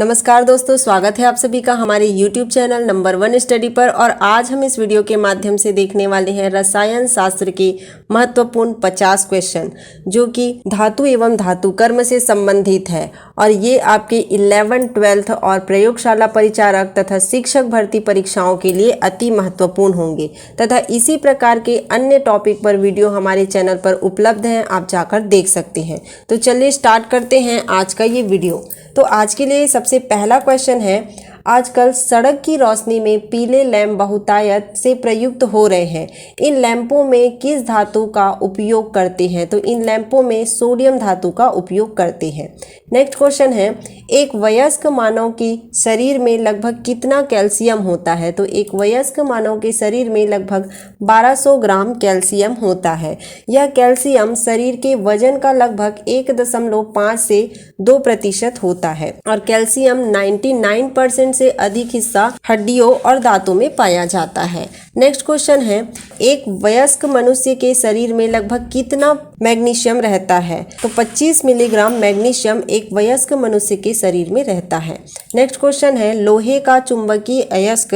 नमस्कार दोस्तों, स्वागत है आप सभी का हमारे YouTube चैनल नंबर 1 स्टडी पर। और आज हम इस वीडियो के माध्यम से देखने वाले हैं रसायन शास्त्र के महत्वपूर्ण 50 क्वेश्चन, जो कि धातु एवं धातु कर्म से संबंधित है। और ये आपके 11th, 12th और प्रयोगशाला परिचारक तथा शिक्षक भर्ती परीक्षाओं के लिए अति महत्वपूर्ण होंगे। तथा इसी प्रकार के अन्य टॉपिक पर वीडियो हमारे चैनल पर उपलब्ध हैं, आप जाकर देख सकते हैं। तो चलिए स्टार्ट करते हैं आज का ये वीडियो। तो आज के लिए सबसे पहला क्वेश्चन है, आजकल सड़क की रोशनी में पीले लैंप बहुतायत से प्रयुक्त हो रहे हैं। इन लैंपों में किस धातु का उपयोग करते हैं? तो इन लैंपों में सोडियम धातु का उपयोग करते हैं। नेक्स्ट क्वेश्चन है, एक वयस्क मानव के शरीर में लगभग कितना कैल्शियम होता है? तो एक वयस्क मानव के शरीर में लगभग 1200 ग्राम कैल्शियम होता है। यह कैल्शियम शरीर के वजन का लगभग 1.5 से 2% होता है। और कैल्शियम 99% से अधिक हिस्सा हड्डियों और दांतों में पाया जाता है। नेक्स्ट क्वेश्चन है, एक वयस्क मनुष्य के शरीर में लगभग कितना मैग्नीशियम रहता है? तो 25 मिलीग्राम मैग्नीशियम एक वयस्क मनुष्य के शरीर में रहता है। नेक्स्ट क्वेश्चन है, लोहे का चुंबकीय अयस्क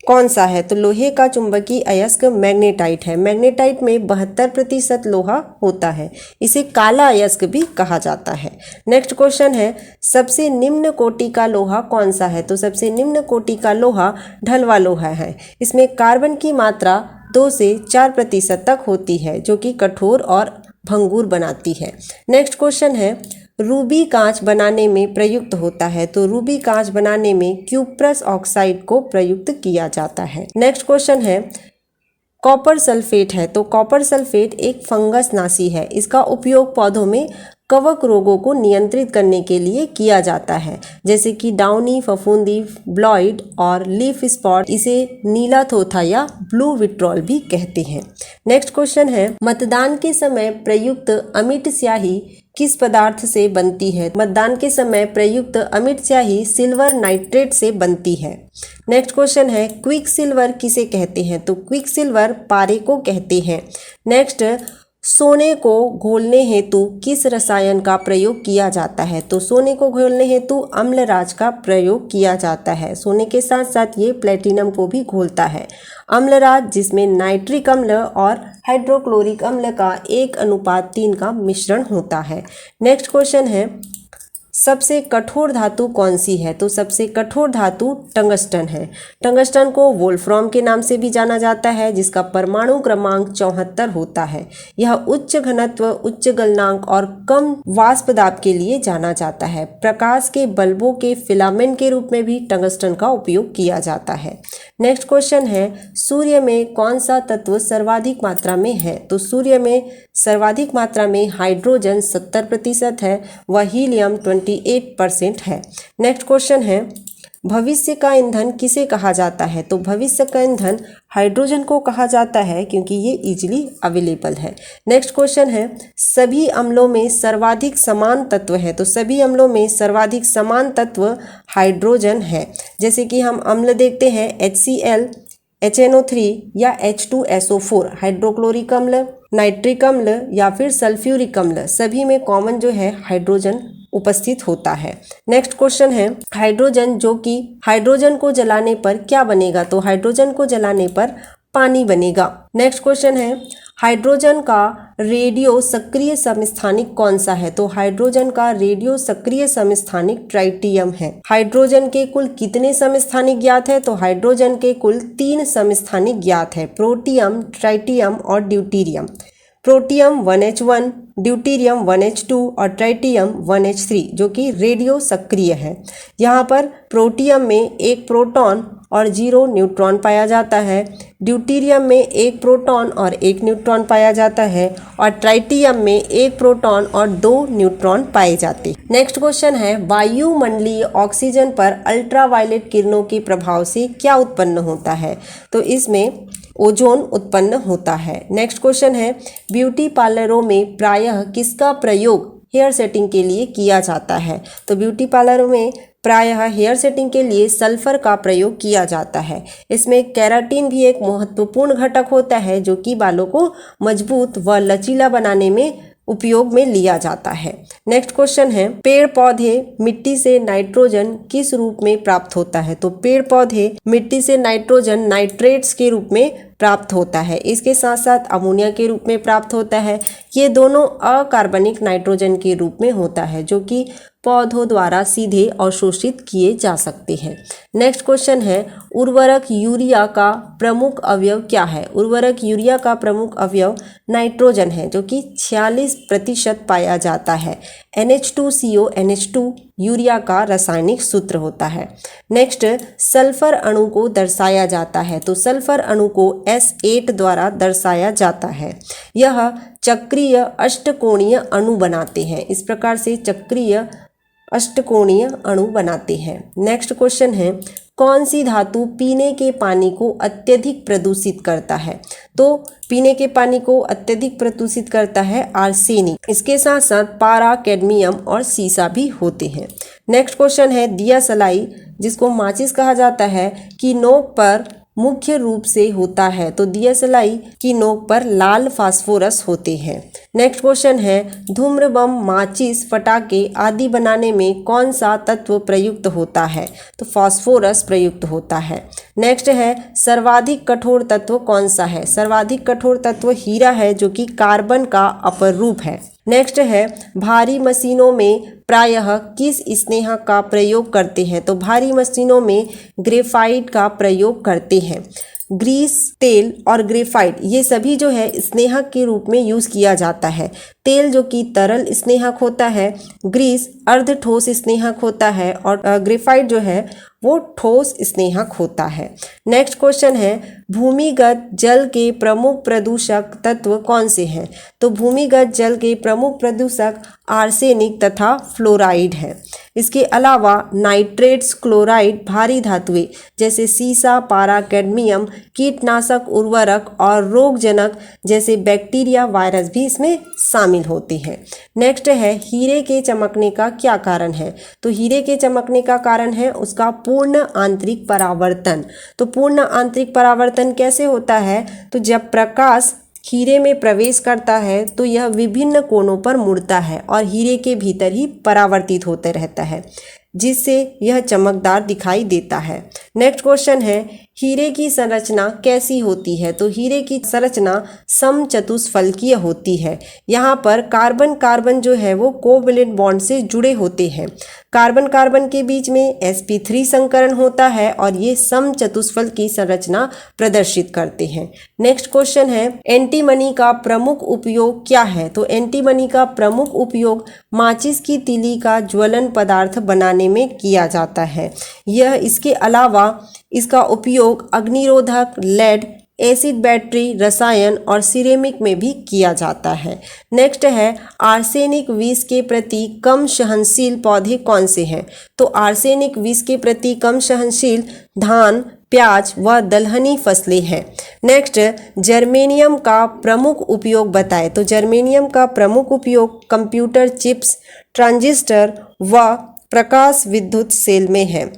कौन सा है? तो लोहे का चुंबकीय अयस्क मैग्नेटाइट है। मैग्नेटाइट में 72% लोहा होता है। इसे काला अयस्क भी कहा जाता है। नेक्स्ट क्वेश्चन है, सबसे निम्न कोटि का लोहा कौन सा है? तो सबसे निम्न कोटि का लोहा ढलवा लोहा है। इसमें कार्बन की मात्रा 2 से 4% तक होती है, जो कि कठोर और भंगुर बनाती है। नेक्स्ट क्वेश्चन है, रूबी कांच बनाने में प्रयुक्त होता है। तो रूबी कांच बनाने में क्यूप्रस ऑक्साइड को प्रयुक्त किया जाता है। नेक्स्ट क्वेश्चन है, कॉपर सल्फेट है। तो कॉपर सल्फेट एक फंगस नाशी है। इसका उपयोग पौधों में कवक रोगों को नियंत्रित करने के लिए किया जाता है, जैसे कि डाउनी, फफूंदी, ब्लॉइड और लीफ स्पॉट। इसे नीला थोथा या ब्लू विट्रॉल भी कहते हैं। नेक्स्ट क्वेश्चन है, मतदान के समय प्रयुक्त अमिट स्याही किस पदार्थ से बनती है? मतदान के समय प्रयुक्त अमिट स्याही सिल्वर नाइट्रेट से बनती है। नेक्स्ट क्वेश्चन है, क्विक सिल्वर किसे कहते हैं? तो क्विक सिल्वर पारे को कहते हैं। नेक्स्ट, सोने को घोलने हेतु किस रसायन का प्रयोग किया जाता है? तो सोने को घोलने हेतु अम्लराज का प्रयोग किया जाता है। सोने के साथ साथ ये प्लेटिनम को भी घोलता है। अम्लराज, जिसमें नाइट्रिक अम्ल और हाइड्रोक्लोरिक अम्ल का 1:3 का मिश्रण होता है। नेक्स्ट क्वेश्चन है, सबसे कठोर धातु कौन सी है? तो सबसे कठोर धातु टंगस्टन है। टंगस्टन को वोल्फ्राम के नाम से भी जाना जाता है, जिसका परमाणु क्रमांक 74 होता है। यह उच्च घनत्व, उच्च गलनांक और कम वाष्प दाब के लिए जाना जाता है। प्रकाश के बल्बों के फिलामेंट के रूप में भी टंगस्टन का उपयोग किया जाता है। नेक्स्ट क्वेश्चन है, सूर्य में कौन सा तत्व सर्वाधिक मात्रा में है? तो सूर्य में सर्वाधिक मात्रा में हाइड्रोजन 70% है, व हीलियम 28% है। नेक्स्ट क्वेश्चन है, भविष्य का ईंधन किसे कहा जाता है? तो भविष्य का ईंधन हाइड्रोजन को कहा जाता है, क्योंकि ये इजीली अवेलेबल है। नेक्स्ट क्वेश्चन है, सभी अम्लों में सर्वाधिक समान तत्व है। तो सभी अम्लों में सर्वाधिक समान तत्व हाइड्रोजन है। जैसे कि हम अम्ल देखते हैं HCl, HNO3 या H2SO4, हाइड्रोक्लोरिक अम्ल, नाइट्रिक अम्ल या फिर सल्फ्यूरिक अम्ल, सभी में कॉमन जो है हाइड्रोजन उपस्थित होता है। नेक्स्ट क्वेश्चन है, हाइड्रोजन, जो कि हाइड्रोजन को जलाने पर क्या बनेगा? तो हाइड्रोजन को जलाने पर पानी बनेगा। नेक्स्ट क्वेश्चन है, हाइड्रोजन का रेडियो सक्रिय समस्थानिक कौन सा है? तो हाइड्रोजन का रेडियो सक्रिय समस्थानिक ट्राइटियम है। हाइड्रोजन के कुल कितने समस्थानिक ज्ञात है? तो हाइड्रोजन के कुल 3 समस्थानिक ज्ञात है, प्रोटियम, ट्राइटियम और deuterium. Protium 1H1, deuterium 1H2 और ट्राइटियम 1H3, जो कि रेडियो सक्रिय है। यहाँ पर प्रोटियम में 1 प्रोटॉन और 0 न्यूट्रॉन पाया जाता है। ड्यूटीरियम में 1 प्रोटॉन और 1 न्यूट्रॉन पाया जाता है। और ट्राइटियम में 1 प्रोटॉन और 2 न्यूट्रॉन पाए जाते हैं। नेक्स्ट क्वेश्चन है, वायुमंडलीय ऑक्सीजन पर अल्ट्रावायलेट किरणों के प्रभाव से क्या उत्पन्न होता है? तो इसमें ओजोन उत्पन्न होता है। नेक्स्ट क्वेश्चन है, ब्यूटी पार्लरों में प्रायः किसका प्रयोग हेयर सेटिंग के लिए किया जाता है? तो ब्यूटी पार्लरों में प्रायः हेयर सेटिंग के लिए सल्फर का प्रयोग किया जाता है। इसमें केराटिन भी एक महत्वपूर्ण घटक होता है, जो कि बालों को मजबूत व लचीला बनाने में उपयोग में लिया जाता है। नेक्स्ट क्वेश्चन है, पेड़ पौधे मिट्टी से नाइट्रोजन किस रूप में प्राप्त होता है? तो पेड़ पौधे मिट्टी से नाइट्रोजन नाइट्रेट्स के रूप में प्राप्त होता है। इसके साथ साथ अमोनिया के रूप में प्राप्त होता है। ये दोनों अकार्बनिक नाइट्रोजन के रूप में होता है जो कि पौधों द्वारा सीधे अवशोषित किए जा सकते हैं। नेक्स्ट क्वेश्चन है, उर्वरक यूरिया का प्रमुख अवयव क्या है? उर्वरक यूरिया का प्रमुख अवयव नाइट्रोजन है जो कि 46% पाया जाता है। NH2CO NH2 यूरिया का रासायनिक सूत्र होता है। नेक्स्ट, सल्फर अणु को दर्शाया जाता है। तो सल्फर अणु को S8 द्वारा दर्शाया जाता है। यह चक्रीय अष्टकोणीय अणु बनाते हैं। इस प्रकार से चक्रीय अष्टकोणीय अणु बनाते हैं। नेक्स्ट क्वेश्चन है, कौन सी धातु पीने के पानी को अत्यधिक प्रदूषित करता है? तो पीने के पानी को अत्यधिक प्रदूषित करता है आर्सेनिक। इसके साथ साथ पारा, कैडमियम और सीसा भी होते हैं। नेक्स्ट क्वेश्चन है, दिया सलाई जिसको माचिस कहा जाता है की नोक पर मुख्य रूप से होता है। तो दिया सलाई की नोक पर लाल फास्फोरस होते हैं। नेक्स्ट क्वेश्चन है, धूम्र बम, माचिस, पटाखे आदि बनाने में कौन सा तत्व प्रयुक्त होता है? तो फास्फोरस प्रयुक्त होता है। नेक्स्ट है, सर्वाधिक कठोर तत्व कौन सा है? सर्वाधिक कठोर तत्व हीरा है जो कि कार्बन का अपर रूप है। नेक्स्ट है, भारी मशीनों में प्रायः किस स्नेहक का प्रयोग करते हैं? तो भारी मशीनों में ग्रेफाइट का प्रयोग करते हैं। ग्रीस, तेल और ग्रेफाइट ये सभी जो है स्नेहक के रूप में यूज किया जाता है। तेल जो कि तरल स्नेहक होता है, ग्रीस अर्ध ठोस स्नेहक होता है और ग्रेफाइट जो है वो ठोस स्नेहक होता है। नेक्स्ट क्वेश्चन है, भूमिगत जल के प्रमुख प्रदूषक तत्व कौन से हैं? तो भूमिगत जल के प्रमुख प्रदूषक आर्सेनिक तथा फ्लोराइड है। इसके अलावा नाइट्रेट्स, क्लोराइड, भारी धातुएं जैसे सीसा, पारा, कैडमियम, कीटनाशक, उर्वरक और रोगजनक जैसे बैक्टीरिया, वायरस भी इसमें शामिल होते हैं। नेक्स्ट है, हीरे के चमकने का क्या कारण है? तो हीरे के चमकने का कारण है उसका पूर्ण आंतरिक परावर्तन। तो पूर्ण आंतरिक परावर्तन कैसे होता है? तो जब प्रकाश हीरे में प्रवेश करता है तो यह विभिन्न कोणों पर मुड़ता है और हीरे के भीतर ही परावर्तित होते रहता है जिससे यह चमकदार दिखाई देता है। नेक्स्ट क्वेश्चन है, हीरे की संरचना कैसी होती है? तो हीरे की संरचना समचतुष्फलकीय होती है। यहाँ पर कार्बन कार्बन जो है वो कोवैलेंट बॉन्ड से जुड़े होते हैं। कार्बन कार्बन के बीच में sp3 संकरण होता है और ये समचतुष्फल की संरचना प्रदर्शित करते हैं। नेक्स्ट क्वेश्चन है, एंटीमनी का प्रमुख उपयोग क्या है? तो एंटीमनी का प्रमुख उपयोग माचिस की तीली का ज्वलन पदार्थ बनाने में किया जाता है। यह इसके अलावा इसका उपयोग अग्निरोधक, लेड, एसिड बैटरी, रसायन और सिरेमिक में भी किया जाता है। नेक्स्ट है, आर्सेनिक विष के प्रति कम सहनशील पौधे कौन से हैं? तो आर्सेनिक विष के प्रति कम सहनशील धान, प्याज व दलहनी फसलें हैं। नेक्स्ट, जर्मेनियम का प्रमुख उपयोग बताएं। तो जर्मेनियम का प्रमुख उपयोग कंप्यूटर चिप्स, ट्रांजिस्टर व प्रकाश विद्युत सेल में है।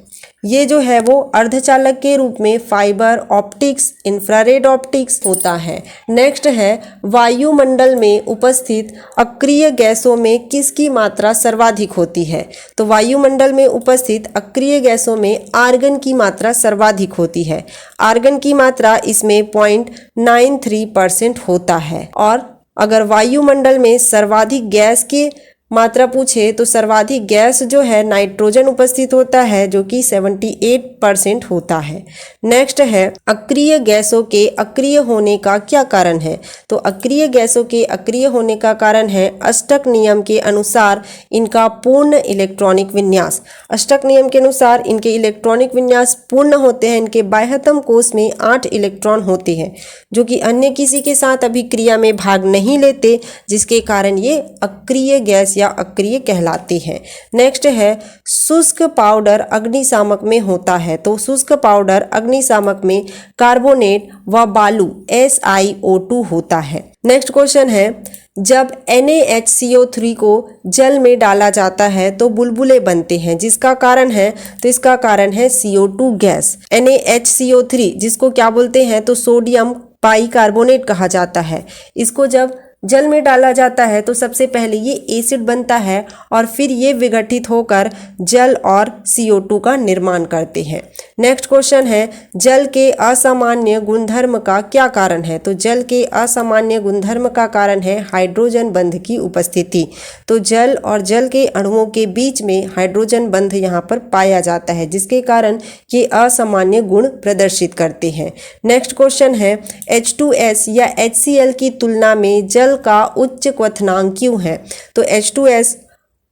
ये जो है वो अर्धचालक के रूप में फाइबर ऑप्टिक्स, इंफ्रारेड ऑप्टिक्स होता है। नेक्स्ट है, वायुमंडल में उपस्थित अक्रिय गैसों में किसकी मात्रा सर्वाधिक होती है? तो वायुमंडल में उपस्थित अक्रिय गैसों में आर्गन की मात्रा सर्वाधिक होती है। आर्गन की मात्रा इसमें 0.93% होता है। और अगर वायुमंडल में सर्वाधिक गैस की मात्रा पूछे तो सर्वाधिक गैस जो है नाइट्रोजन उपस्थित होता है जो कि 78% होता है। नेक्स्ट है, अक्रिय गैसों के अक्रिय होने का क्या कारण है? तो अक्रिय गैसों के अक्रिय होने का कारण है अष्टक नियम के अनुसार इनका पूर्ण इलेक्ट्रॉनिक विन्यास। अष्टक नियम के अनुसार इनके इलेक्ट्रॉनिक विन्यास पूर्ण होते हैं। इनके बाह्यतम कोश में 8 इलेक्ट्रॉन होते हैं जो कि अन्य किसी के साथ अभिक्रिया में भाग नहीं लेते, जिसके कारण ये अक्रिय गैस या अक्रिय कहलाते हैं। नेक्स्ट है, शुष्क पाउडर अग्निशामक में होता है। तो शुष्क पाउडर अग्निशामक में कार्बोनेट व बालू SiO2 होता है। नेक्स्ट क्वेश्चन है, जब NaHCO3 को जल में डाला जाता है तो बुलबुले बनते हैं, जिसका कारण है, तो इसका कारण है CO2 गैस। NaHCO3 जिसको क्या बोलते हैं? तो सोडियम बाइकार्बोनेट कहा जाता है। इसको जब जल में डाला जाता है तो सबसे पहले ये एसिड बनता है और फिर ये विघटित होकर जल और CO2 का निर्माण करते हैं। नेक्स्ट क्वेश्चन है, जल के असामान्य गुणधर्म का क्या कारण है? तो जल के असामान्य गुणधर्म का कारण है हाइड्रोजन बंध की उपस्थिति। तो जल और जल के अणुओं के बीच में हाइड्रोजन बंध यहाँ पर पाया जाता है, जिसके कारण ये असामान्य गुण प्रदर्शित करते हैं। नेक्स्ट क्वेश्चन है, H2S या HCl की तुलना में जल का उच्च क्वथनांक क्यों है? तो H2S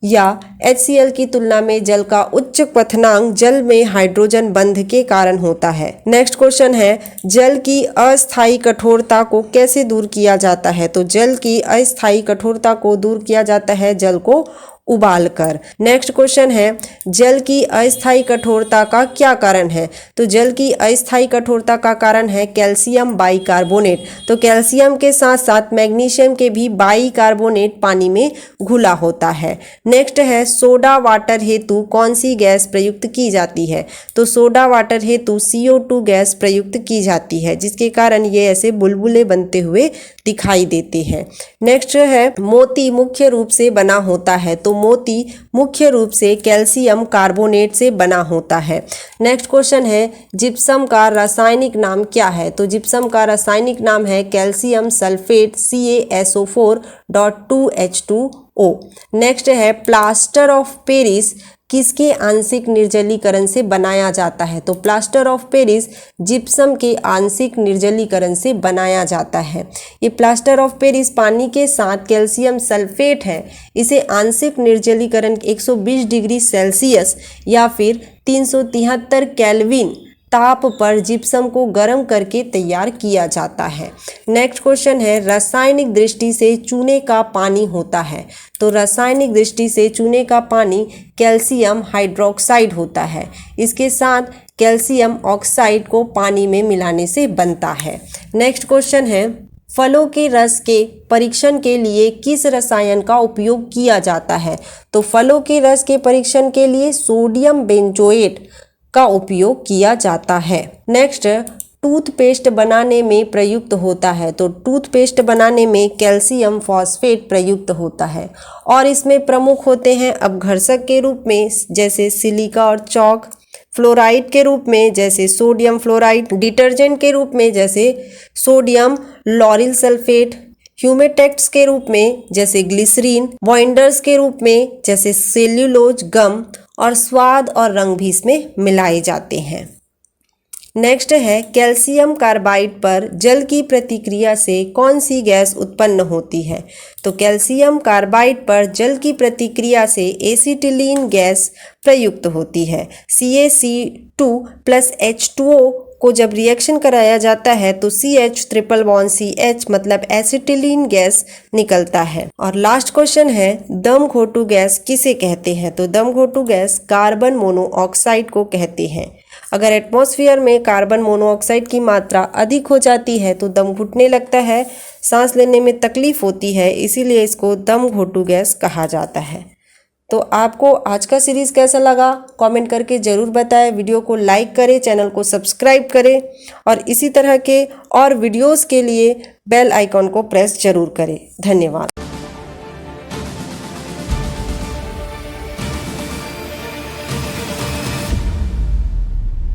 या HCl की तुलना में जल का उच्च क्वथनांक जल में हाइड्रोजन बंध के कारण होता है। नेक्स्ट क्वेश्चन है, जल की अस्थायी कठोरता को कैसे दूर किया जाता है? तो जल की अस्थायी कठोरता को दूर किया जाता है जल को उबालकर। नेक्स्ट क्वेश्चन है, जल की अस्थायी कठोरता का क्या कारण है? तो जल की अस्थायी कठोरता का कारण है कैल्शियम बाइकार्बोनेट। तो कैल्शियम के साथ साथ मैग्नीशियम के भी बाइकार्बोनेट पानी में घुला होता है। नेक्स्ट है, सोडा वाटर हेतु कौन सी गैस प्रयुक्त की जाती है? तो सोडा वाटर हेतु CO2 गैस प्रयुक्त की जाती है, जिसके कारण ये ऐसे बुलबुले बनते हुए दिखाई देते हैं। नेक्स्ट है, मोती मुख्य रूप से बना होता है। तो मोती मुख्य रूप से कैल्शियम कार्बोनेट से बना होता है। नेक्स्ट क्वेश्चन है, जिप्सम का रासायनिक नाम क्या है? तो जिप्सम का रासायनिक नाम है कैल्शियम सल्फेट CaSO4.2H2O। नेक्स्ट है, प्लास्टर ऑफ पेरिस किसके आंशिक निर्जलीकरण से बनाया जाता है? तो प्लास्टर ऑफ पेरिस जिप्सम के आंशिक निर्जलीकरण से बनाया जाता है। ये प्लास्टर ऑफ पेरिस पानी के साथ कैल्शियम सल्फेट है, इसे आंशिक निर्जलीकरण 120 डिग्री सेल्सियस या फिर 373 केल्विन ताप पर जिप्सम को गर्म करके तैयार किया जाता है। नेक्स्ट क्वेश्चन है, रासायनिक दृष्टि से चूने का पानी होता है। तो रासायनिक दृष्टि से चूने का पानी कैल्शियम हाइड्रोक्साइड होता है। इसके साथ कैल्शियम ऑक्साइड को पानी में मिलाने से बनता है। नेक्स्ट क्वेश्चन है, फलों के रस के परीक्षण के लिए किस रसायन का उपयोग किया जाता है? तो फलों के रस के परीक्षण के लिए सोडियम बेंजोएट का उपयोग किया जाता है। नेक्स्ट, टूथपेस्ट बनाने में प्रयुक्त होता है। तो टूथपेस्ट बनाने में कैल्शियम फॉस्फेट प्रयुक्त होता है और इसमें प्रमुख होते हैं अपघर्षक के रूप में जैसे सिलिका और चौक, फ्लोराइड के रूप में जैसे सोडियम फ्लोराइड, डिटर्जेंट के रूप में जैसे सोडियम लॉरिल सल्फेट, ह्यूमेटेक्ट्स के रूप में जैसे ग्लिसरीन, बाइंडर्स के रूप में जैसे सेल्यूलोज गम और स्वाद और रंग भी इसमें मिलाए जाते हैं। नेक्स्ट है, कैल्शियम कार्बाइड पर जल की प्रतिक्रिया से कौन सी गैस उत्पन्न होती है? तो कैल्शियम कार्बाइड पर जल की प्रतिक्रिया से एसिटिलीन गैस प्रयुक्त होती है। CaC2+H2O को जब रिएक्शन कराया जाता है तो CH ट्रिपल बॉन्ड CH मतलब एसिटिलीन गैस निकलता है। और लास्ट क्वेश्चन है, दम घोटू गैस किसे कहते हैं? तो दम घोटू गैस कार्बन मोनोऑक्साइड को कहते हैं। अगर एटमॉस्फेयर में कार्बन मोनोऑक्साइड की मात्रा अधिक हो जाती है तो दम घुटने लगता है, सांस लेने में तकलीफ होती है, इसीलिए इसको दम घोटू गैस कहा जाता है। तो आपको आज का सीरीज़ कैसा लगा कमेंट करके ज़रूर बताएं। वीडियो को लाइक करें, चैनल को सब्सक्राइब करें और इसी तरह के और वीडियोस के लिए बेल आइकॉन को प्रेस ज़रूर करें। धन्यवाद।